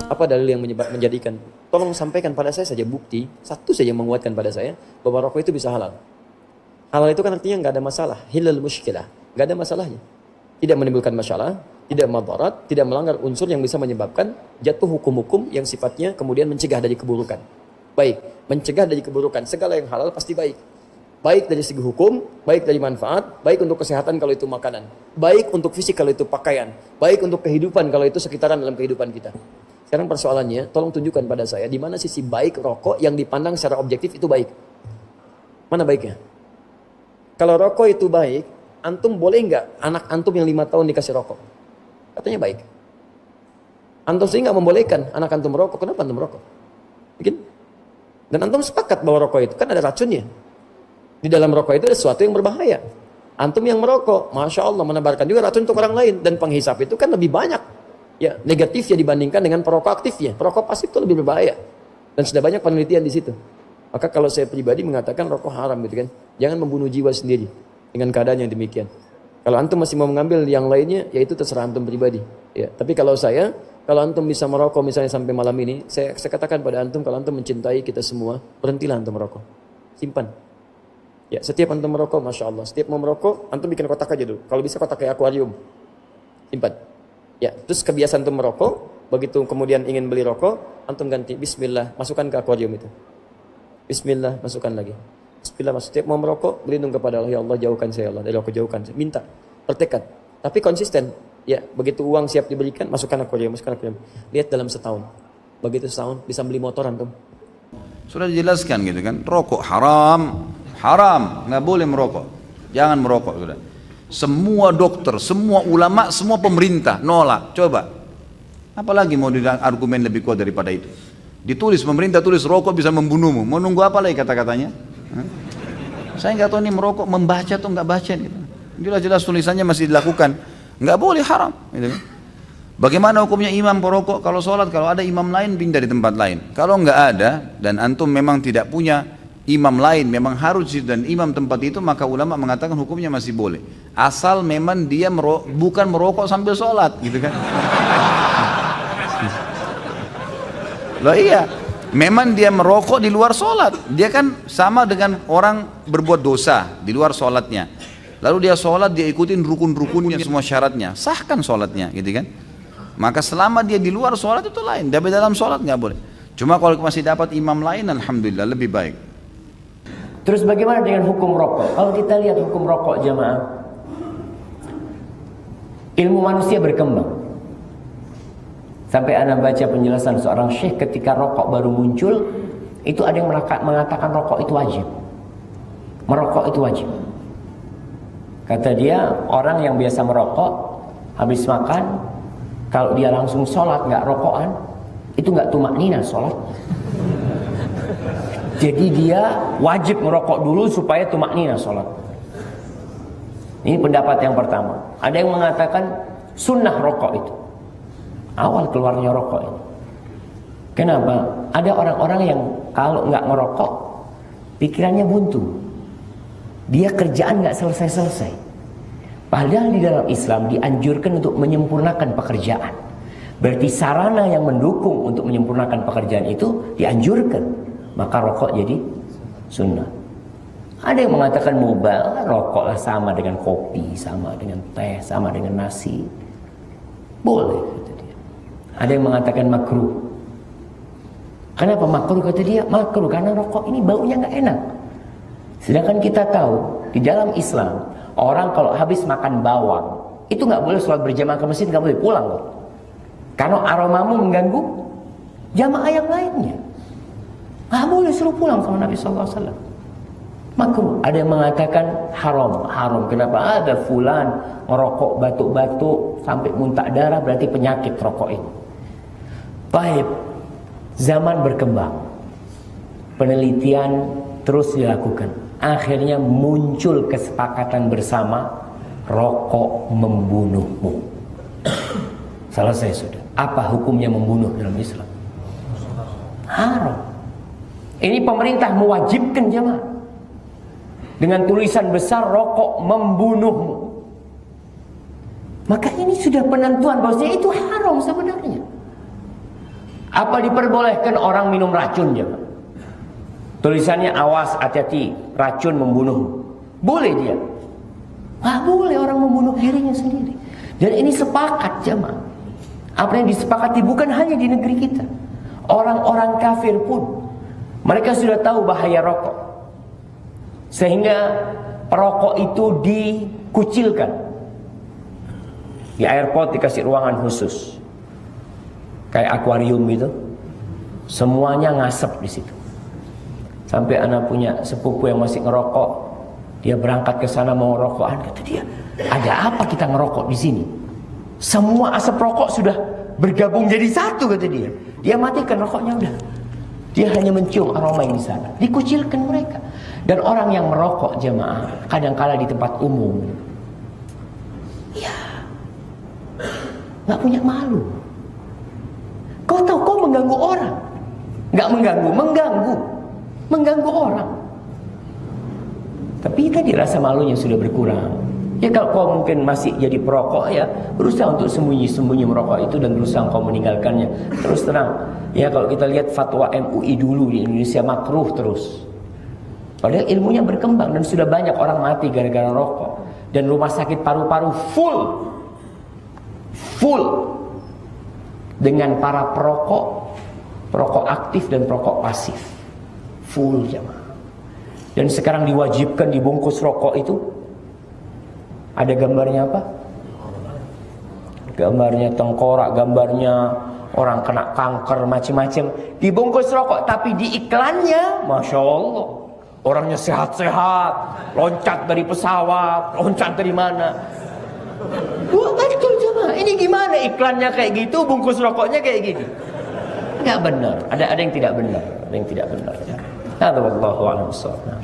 Apa dalil yang menjadikan? Tolong sampaikan pada saya saja bukti, satu saja yang menguatkan pada saya bahwa rokok itu bisa halal. Halal itu kan artinya nggak ada masalah, hilal muskilah, nggak ada masalahnya. Tidak menimbulkan masalah, tidak madarat, tidak melanggar unsur yang bisa menyebabkan jatuh hukum-hukum yang sifatnya kemudian mencegah dari keburukan. Baik, mencegah dari keburukan, segala yang halal pasti baik. Baik dari segi hukum, baik dari manfaat, baik untuk kesehatan kalau itu makanan, baik untuk fisik kalau itu pakaian, baik untuk kehidupan kalau itu sekitaran dalam kehidupan kita. Sekarang persoalannya, tolong tunjukkan pada saya di mana sisi baik rokok yang dipandang secara objektif itu baik. Mana baiknya? Kalau rokok itu baik, antum boleh nggak anak antum yang 5 tahun dikasih rokok? Katanya baik. Antum sih nggak membolehkan anak antum merokok. Kenapa antum merokok? Bikin? Dan antum sepakat bahwa rokok itu kan ada racunnya. Di dalam rokok itu ada sesuatu yang berbahaya. Antum yang merokok, Masya Allah, menebarkan juga racun untuk orang lain. Dan penghisap itu kan lebih banyak ya negatifnya dibandingkan dengan perokok aktifnya. Perokok pasif itu lebih berbahaya. Dan sudah banyak penelitian di situ. Maka kalau saya pribadi mengatakan rokok haram gitu kan. Jangan membunuh jiwa sendiri dengan keadaan yang demikian. Kalau antum masih mau mengambil yang lainnya, ya itu terserah antum pribadi. Ya, tapi kalau antum bisa merokok misalnya sampai malam ini, saya katakan pada antum, kalau antum mencintai kita semua, berhentilah antum merokok. Simpan. Ya, setiap antum merokok, Masya Allah. Setiap mau merokok, antum bikin kotak aja dulu. Kalau bisa kotak kayak akuarium. Simpan. Ya, terus kebiasaan antum merokok, begitu kemudian ingin beli rokok, antum ganti Bismillah, masukkan ke akuarium itu. Bismillah, masukkan lagi. Bismillah, setiap mau merokok, berlindung kepada Allah. Ya Allah, jauhkan saya Allah dari rokok, jauhkan saya. Minta, bertekad. Tapi konsisten. Ya, begitu uang siap diberikan, masukkan akuarium, masukkan akuarium. Lihat dalam setahun. Begitu setahun, bisa beli motor antum. Sudah dijelaskan gitu kan, rokok haram, nggak boleh merokok, jangan merokok sudah. Semua dokter, semua ulama, semua pemerintah nolak. Coba, apalagi mau argumen lebih kuat daripada itu? Ditulis pemerintah tulis rokok bisa membunuhmu. Mau nunggu apa lagi kata-katanya? Saya nggak tahu nih merokok membaca atau nggak baca gitu. Jelas-jelas tulisannya masih dilakukan. Nggak boleh, haram. Gitu. Bagaimana hukumnya imam perokok? Kalau sholat, kalau ada imam lain pindah di tempat lain. Kalau nggak ada dan antum memang tidak punya imam lain, memang harus dan imam tempat itu, maka ulama mengatakan hukumnya masih boleh. Asal memang dia bukan merokok sambil sholat, gitu kan? Loh iya, memang dia merokok di luar sholat. Dia kan sama dengan orang berbuat dosa di luar sholatnya. Lalu dia sholat, dia ikutin rukun-rukunnya, semua syaratnya, sahkan sholatnya, gitu kan? Maka selama dia di luar sholat itu lain, tapi dalam sholat nggak boleh. Cuma kalau masih dapat imam lain, alhamdulillah lebih baik. Terus bagaimana dengan hukum rokok? Kalau kita lihat hukum rokok jamaah, ilmu manusia berkembang. Sampai ana baca penjelasan seorang syekh ketika rokok baru muncul, itu ada yang mengatakan rokok itu wajib. Merokok itu wajib. Kata dia, orang yang biasa merokok, habis makan, kalau dia langsung sholat nggak rokokan, itu nggak tumaknina sholat. Jadi dia wajib merokok dulu supaya tumaknina sholat. Ini pendapat yang pertama. Ada yang mengatakan sunnah rokok itu. Awal keluarnya rokok ini. Kenapa? Ada orang-orang yang kalau nggak ngerokok, pikirannya buntu. Dia kerjaan nggak selesai-selesai. Padahal di dalam Islam dianjurkan untuk menyempurnakan pekerjaan. Berarti sarana yang mendukung untuk menyempurnakan pekerjaan itu dianjurkan. Maka rokok jadi sunnah. Ada yang mengatakan mubah, rokoklah sama dengan kopi, sama dengan teh, sama dengan nasi. Boleh, kata dia. Ada yang mengatakan makruh. Kenapa makruh, kata dia? Makruh karena rokok ini baunya nggak enak. Sedangkan kita tahu di dalam Islam orang kalau habis makan bawang itu nggak boleh sholat berjamaah ke masjid, nggak boleh pulang loh. Karena aromamu mengganggu jamaah yang lainnya. Nggak boleh, suruh pulang sama Nabi SAW. Makruh. Ada yang mengatakan haram. Kenapa? Ada fulan ngerokok batuk-batuk sampai muntah darah, berarti penyakit rokok ini. Baik, zaman berkembang, penelitian terus dilakukan. Akhirnya muncul kesepakatan bersama, rokok membunuhmu. Selesai sudah. Apa hukumnya membunuh dalam Islam? Haram. Ini pemerintah mewajibkan jemaah dengan tulisan besar, rokok membunuhmu. Maka ini sudah penentuan bahwasanya itu haram sebenarnya. Apa diperbolehkan orang minum racun ya? Tulisannya awas, hati-hati, racun membunuh. Boleh dia? Boleh orang membunuh dirinya sendiri. Dan ini sepakat jemaah. Apa yang disepakati bukan hanya di negeri kita. Orang-orang kafir pun mereka sudah tahu bahaya rokok. Sehingga perokok itu dikucilkan. Di airport dikasih ruangan khusus. Kayak akuarium gitu. Semuanya ngasep di situ. Sampai anak punya sepupu yang masih ngerokok, dia berangkat ke sana mau rokokan, kata dia, ada apa kita ngerokok di sini? Semua asap rokok sudah bergabung jadi satu, kata dia. Dia matikan rokoknya udah. Dia hanya mencium aroma yang di sana. Dikucilkan mereka. Dan orang yang merokok jemaah kadang-kala di tempat umum, ya, nggak punya malu. Kau tahu kau mengganggu orang? Nggak mengganggu, mengganggu orang. Tapi tadi rasa malunya sudah berkurang. Ya kalau kau mungkin masih jadi perokok, ya berusaha untuk sembunyi-sembunyi merokok itu dan berusaha kau meninggalkannya. Terus terang, ya kalau kita lihat fatwa MUI dulu di Indonesia makruh terus. Padahal ilmunya berkembang dan sudah banyak orang mati gara-gara rokok. Dan rumah sakit paru-paru full dengan para perokok aktif dan perokok pasif. Full jemaah. Dan sekarang diwajibkan dibungkus rokok itu. Ada gambarnya apa? Gambarnya tengkorak, gambarnya orang kena kanker, macam-macam. Dibungkus rokok, tapi di iklannya, Masya Allah, orangnya sehat-sehat, loncat dari pesawat, loncat dari mana. Betul jemaah. Ini gimana iklannya kayak gitu, bungkus rokoknya kayak gini? Nggak benar. Ada yang tidak benar. Ada yang tidak benar. Ya. Wallahu a'lam bishawab.